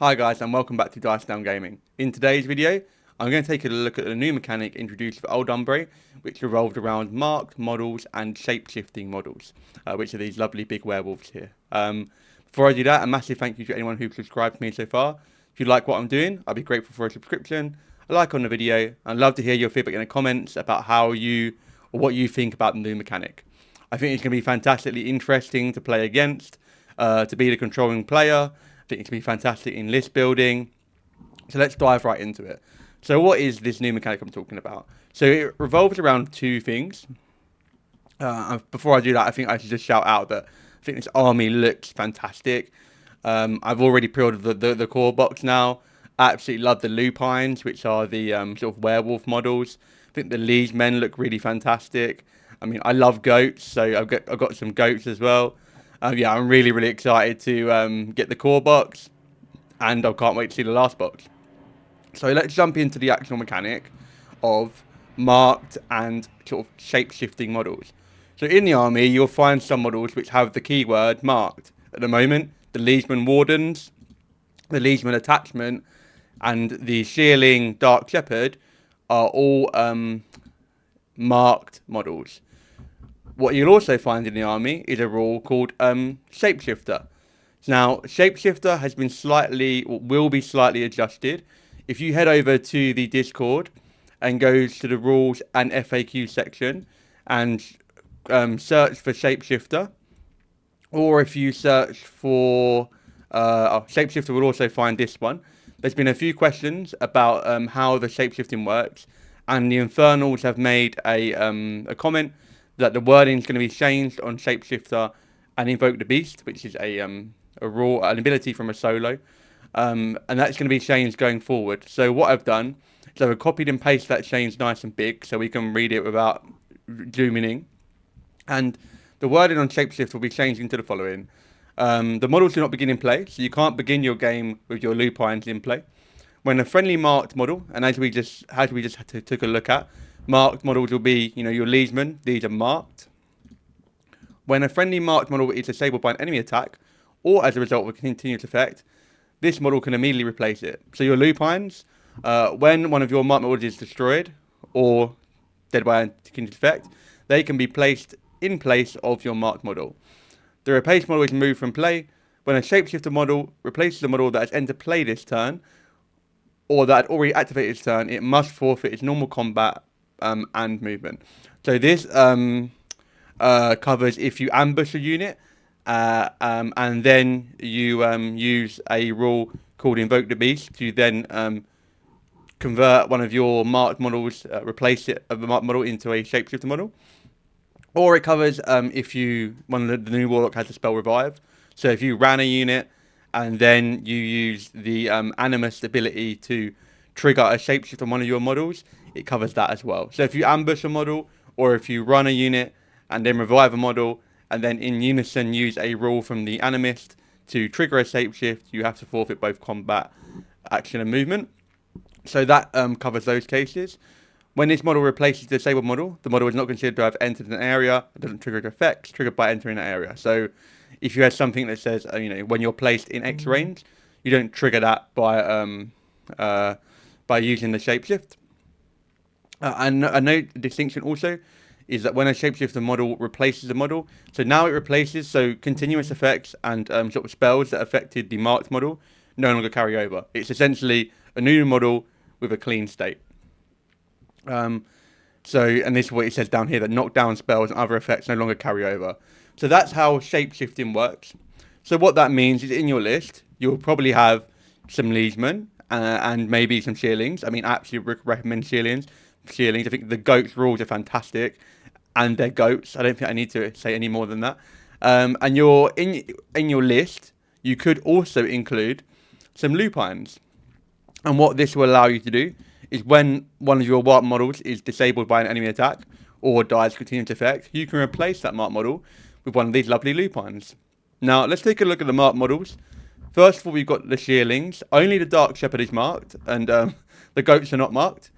Hi guys and welcome back to Dice Down Gaming. In today's video, I'm going to take a look at a new mechanic introduced for Old Umbrey, which revolved around marked models and shape-shifting models, which are these lovely big werewolves here. Before I do that, a massive thank you to anyone who's subscribed to me so far. If you like what I'm doing, I'd be grateful for a subscription, a like on the video. I'd love to hear your feedback in the comments about what you think about the new mechanic. I think it's going to be fantastically interesting to play against, to be the controlling player. I think it can be fantastic in list building. So let's dive right into it. So what is this new mechanic I'm talking about? So it revolves around two things. Before I do that, I think I should just shout out that I think this army looks fantastic. I've already pre-ordered the core box now. I absolutely love the lupines, which are the sort of werewolf models. I think the liege men look really fantastic. I mean, I love goats, so I've got some goats as well. Yeah, I'm really excited to get the core box, and I can't wait to see the last box. So let's jump into the actual mechanic of marked and sort of shape-shifting models. So in the army, you'll find some models which have the keyword marked. At the moment, the Liegeman Wardens, the Liegeman Attachment, and the Shearling Dark Shepherd are all marked models. What you'll also find in the army is a rule called Shapeshifter. Now, Shapeshifter has been will be slightly adjusted. If you head over to the Discord and go to the rules and FAQ section and search for Shapeshifter, or if you search for Shapeshifter, will also find this one. There's been a few questions about how the shapeshifting works, and the Infernals have made a comment that the wording is going to be changed on Shapeshifter and Invoke the Beast, which is an ability from a solo, and that's going to be changed going forward. So what I've done is I've copied and pasted that change nice and big so we can read it without zooming in. And the wording on Shapeshift will be changed into the following. The models do not begin in play, so you can't begin your game with your lupines in play. When a friendly marked model, and as we just took a look at, marked models will be, your liegemen. These are marked. When a friendly marked model is disabled by an enemy attack, or as a result of a continuous effect, this model can immediately replace it. So your lupines, when one of your marked models is destroyed, or dead by a continuous effect, they can be placed in place of your marked model. The replaced model is moved from play. When a shapeshifter model replaces a model that has entered play this turn, or that had already activated its turn, it must forfeit its normal combat and movement. So this covers if you ambush a unit, and then you use a rule called Invoke the Beast to then convert one of your marked models, replace a marked model into a shapeshifter model. Or it covers if one of the new Warlock has the spell Revive. So if you ran a unit and then you use the Animus ability to trigger a shapeshift on one of your models, it covers that as well. So if you ambush a model, or if you run a unit and then revive a model, and then in unison use a rule from the Animist to trigger a shapeshift, you have to forfeit both combat, action, and movement. So that covers those cases. When this model replaces the disabled model, the model is not considered to have entered an area. It doesn't trigger effects triggered by entering that area. So if you have something that says, when you're placed in X range, you don't trigger that by using the shapeshift. And a note distinction also is that when a shapeshifter model replaces a model, so now it replaces, so continuous effects and sort of spells that affected the marked model no longer carry over. It's essentially a new model with a clean state. And this is what it says down here, that knockdown spells and other effects no longer carry over. So that's how shapeshifting works. So what that means is in your list, you'll probably have some liegemen and maybe some shearlings. I mean, I absolutely recommend shearlings. I think the goats rules are fantastic, and they're goats. I don't think I need to say any more than that. And in your list, you could also include some lupines. And what this will allow you to do is when one of your marked models is disabled by an enemy attack or dies continuous effect, you can replace that marked model with one of these lovely lupines. Now, let's take a look at the marked models. First of all, we've got the shearlings. Only the Dark Shepherd is marked, and the goats are not marked.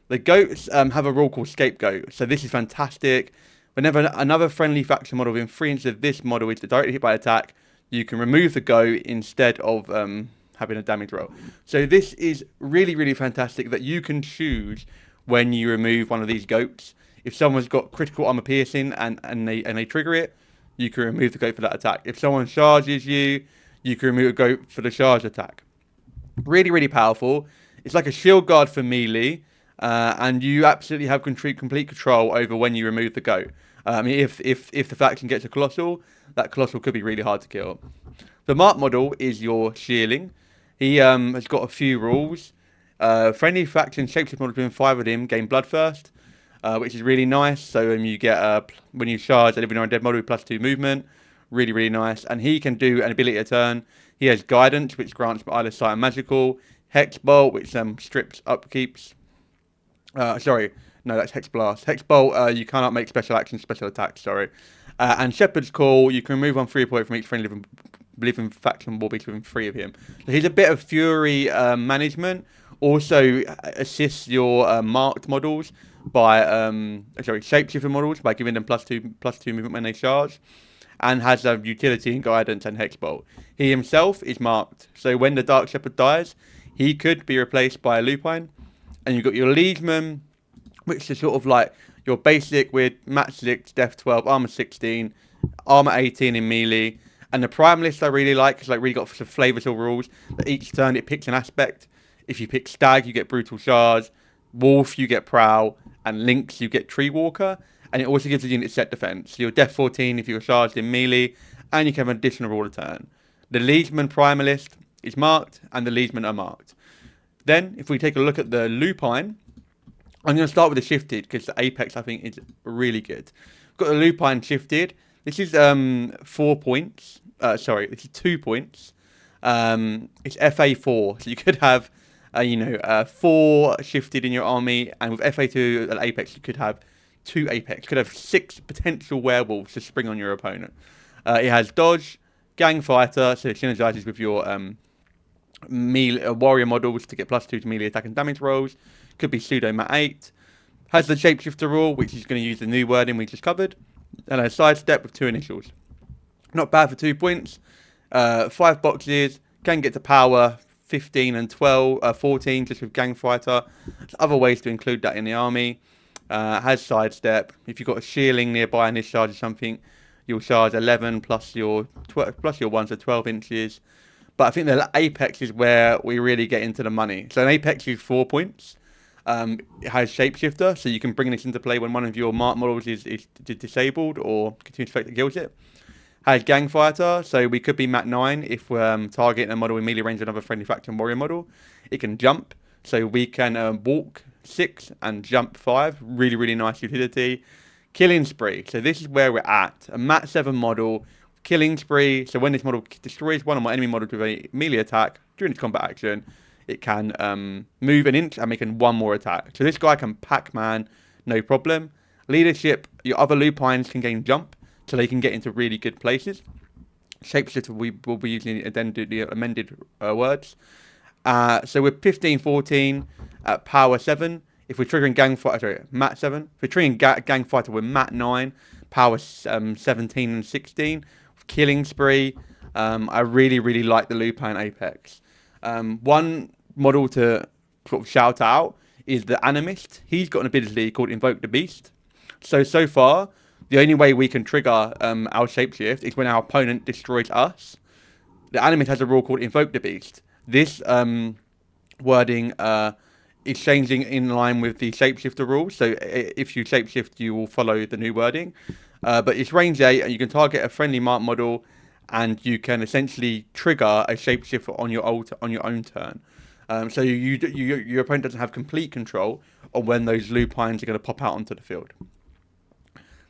The goats have a rule called Scapegoat, so this is fantastic. Whenever another friendly faction model within 3 inches of this model is directly hit by attack, you can remove the goat instead of having a damage roll. So this is really, really fantastic that you can choose when you remove one of these goats. If someone's got critical armor piercing and they trigger it, you can remove the goat for that attack. If someone charges you, you can remove a goat for the charge attack. Really, really powerful. It's like a shield guard for melee, and you absolutely have complete control over when you remove the goat. I mean, if the faction gets a colossal, that colossal could be really hard to kill. The Mark model is your shearling. He has got a few rules. Friendly faction shapeshift models within 5 of him gain bloodthirst, which is really nice. So you get when you charge a living or undead model with +2 movement, really, really nice. And he can do an ability a turn. He has guidance, which grants either sight and magical. Hex bolt, which strips upkeeps. Sorry, no, that's Hex Blast. Hex Bolt, you cannot make special actions, special attacks, sorry. And Shepherd's Call, you can remove 1 free point from each friendly living faction war beast within 3 of him. So he's a bit of fury management. Also assists your marked models by, shapeshifter models by giving them +2 movement when they charge. And has utility and guidance and Hexbolt. He himself is marked. So when the Dark Shepherd dies, he could be replaced by a Lupine. And you've got your Liegeman, which is sort of like your basic with Mat 6, Def 12, Armor 16, Armor 18 in melee. And the Primalist I really like, because really got some flavorful rules. That each turn it picks an aspect. If you pick Stag, you get Brutal Charge. Wolf, you get Prowl. And Lynx, you get Tree Walker. And it also gives the unit set defense. So you're Def 14 if you're charged in melee. And you can have an additional rule a turn. The Liegeman Primalist is marked. And the Liegeman are marked. Then, if we take a look at the Lupine, I'm going to start with the Shifted, because the Apex, I think, is really good. Got the Lupine Shifted. This is 4 points. This is 2 points. It's FA4, so you could have, 4 Shifted in your army, and with FA2 at Apex, you could have 2 Apex. You could have 6 potential werewolves to spring on your opponent. It has Dodge, Gang Fighter, so it synergizes with your melee warrior models to get +2 to melee attack and damage rolls. Could be pseudo mat 8. Has the shapeshifter rule, which is going to use the new wording we just covered. And a sidestep with 2 initials. Not bad for 2 points. 5 boxes. Can get to power 15 and 14 just with gang fighter. There's other ways to include that in the army. Has sidestep. If you've got a shearling nearby and this charges something, you'll charge 11 plus your 1, so 12 inches. But I think the Apex is where we really get into the money. So an Apex is 4 points. It has Shapeshifter, so you can bring this into play when one of your marked models is disabled or continues to effect that kills it. Has Gang Fighter, so we could be Mat 9 if we're targeting a model with melee range of another friendly faction warrior model. It can jump, so we can walk 6 and jump 5. Really, really nice utility. Killing Spree, so this is where we're at. A Mat 7 model. Killing Spree, so when this model destroys one of my enemy models with a melee attack during its combat action, it can move an inch and make 1 more attack. So this guy can Pac-Man, no problem. Leadership, your other Lupines can gain jump, so they can get into really good places. Shapeshifter, we will be using the amended words. So we're 15-14 at power 7. If we're triggering Mat 7. If we're triggering Gang Fighter, we're Mat 9, power 17 and 16. Killing Spree. I really, really like the Lupine Apex. One model to sort of shout out is the Animist. He's got an ability called Invoke the Beast. So far, the only way we can trigger our shapeshift is when our opponent destroys us. The Animist has a rule called Invoke the Beast. This wording is changing in line with the shapeshifter rule. So if you shapeshift, you will follow the new wording. But it's range 8, and you can target a friendly marked model, and you can essentially trigger a shapeshifter on your own turn. So your opponent doesn't have complete control on when those Lupines are going to pop out onto the field.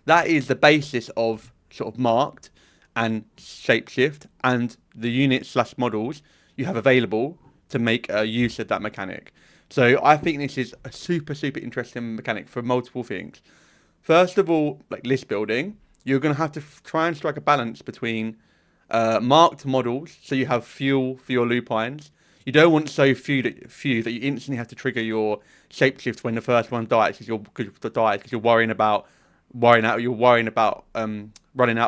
That is the basis of sort of marked and shapeshift, and the units/models you have available to make use of that mechanic. So I think this is a super, super interesting mechanic for multiple things. First of all, like list building, you're going to have to try and strike a balance between marked models, so you have fuel for your Lupines. You don't want so few that you instantly have to trigger your shapeshift when the first one dies because you're worrying about running out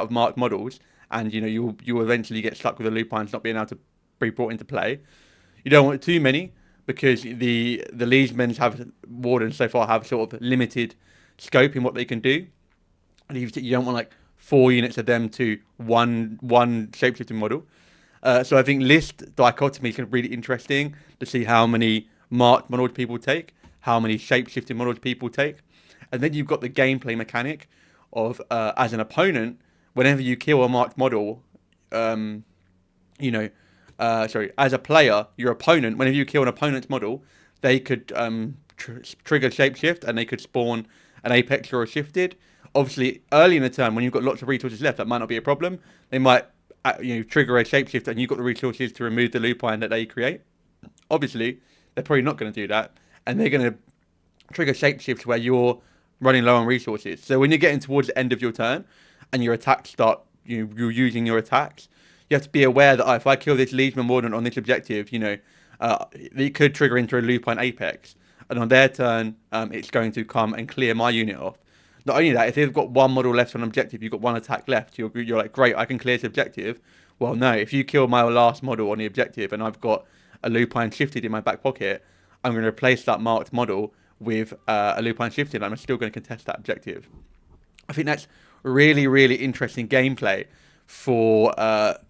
of marked models, and you'll eventually get stuck with the Lupines not being able to be brought into play. You don't want too many because the Liegemen's have Wardens so far have sort of limited scope in what they can do. And you don't want like 4 units of them to one shapeshifting model. So I think list dichotomy is going to be really interesting to see how many marked models people take, how many shapeshifting models people take. And then you've got the gameplay mechanic of, as an opponent, whenever you kill a marked model, as a player, your opponent, whenever you kill an opponent's model, they could trigger shapeshift and they could spawn an apex or a shifted. Obviously, early in the turn, when you've got lots of resources left, that might not be a problem. They might trigger a shapeshift and you've got the resources to remove the lupine that they create. Obviously, they're probably not going to do that, and they're going to trigger shapeshifts where you're running low on resources. So when you're getting towards the end of your turn and your attacks start, you're using your attacks, you have to be aware that if I kill this Liegeman Warden on this objective, it could trigger into a lupine apex, and on their turn, it's going to come and clear my unit off. Not only that, if they've got one model left on an objective, you've got one attack left, you're like, great, I can clear this objective. Well, no, if you kill my last model on the objective and I've got a lupine shifted in my back pocket, I'm going to replace that marked model with a lupine shifted, and I'm still going to contest that objective. I think that's really, really interesting gameplay for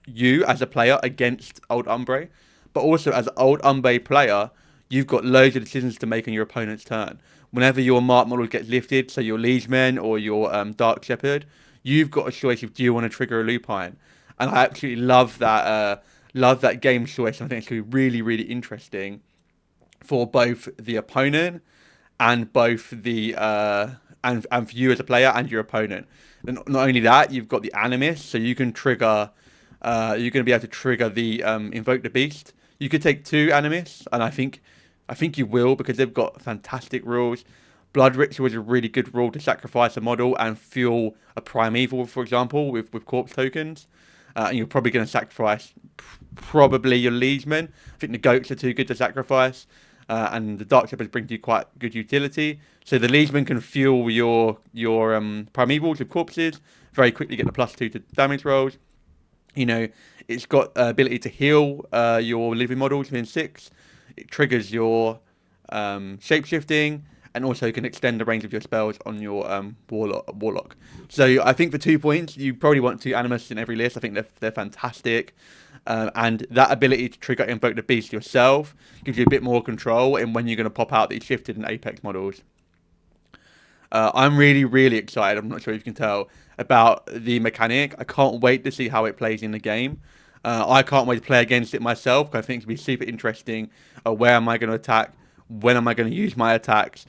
you as a player against Old Umbrey, but also as an Old Umbrey player, you've got loads of decisions to make on your opponent's turn. Whenever your marked model gets lifted, so your Liegeman or your Dark Shepherd, you've got a choice of do you want to trigger a lupine, and I absolutely love that game choice. I think it's going to be really, really interesting for both the opponent and both the and for you as a player and your opponent. And not only that, you've got the Animus, so you can trigger. You're going to be able to trigger the Invoke the Beast. You could take 2 Animus, and I think you will, because they've got fantastic rules. Blood Ritual is a really good rule to sacrifice a model and fuel a Primeval, for example, with corpse tokens. And you're probably going to sacrifice probably your Liegemen. I think the Goats are too good to sacrifice. And the Dark Shepherds bring you quite good utility. So the Liegemen can fuel your Primevals with corpses, very quickly get the +2 to damage rolls. It's got ability to heal your living models within 6. It triggers your shapeshifting, and also can extend the range of your spells on your warlock. So I think for 2 points, you probably want 2 Animus in every list. I think they're fantastic. And that ability to trigger Invoke the Beast yourself gives you a bit more control in when you're going to pop out these shifted and apex models. I'm really, really excited, I'm not sure if you can tell, about the mechanic. I can't wait to see how it plays in the game. I can't wait to play against it myself, because I think it's going to be super interesting. Where am I going to attack? When am I going to use my attacks?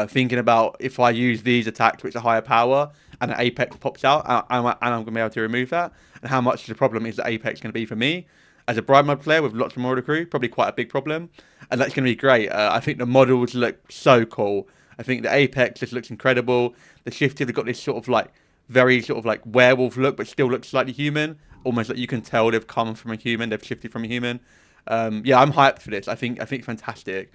Thinking about if I use these attacks, which are higher power, and an apex pops out, and I'm going to be able to remove that, and how much the problem is that apex going to be for me. As a Bride Mode player with lots of Marauder crew, probably quite a big problem, and that's going to be great. I think the models look so cool. I think the apex just looks incredible. The shifted have got this sort of like very sort of like werewolf look, but still looks slightly human. Almost like you can tell they've come from a human, they've shifted from a human. Yeah, I'm hyped for this. I think fantastic.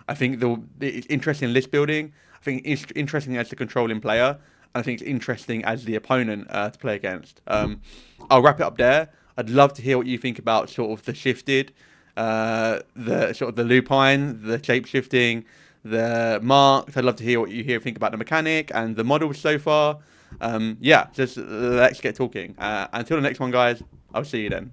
I think it's interesting list building. I think it's interesting as the controlling player. And I think it's interesting as the opponent to play against. I'll wrap it up there. I'd love to hear what you think about sort of the shifted, the sort of the lupine, the shape shifting, the marked. I'd love to hear what you think about the mechanic and the models so far. Yeah, just let's get talking. Until the next one, guys. I'll see you then.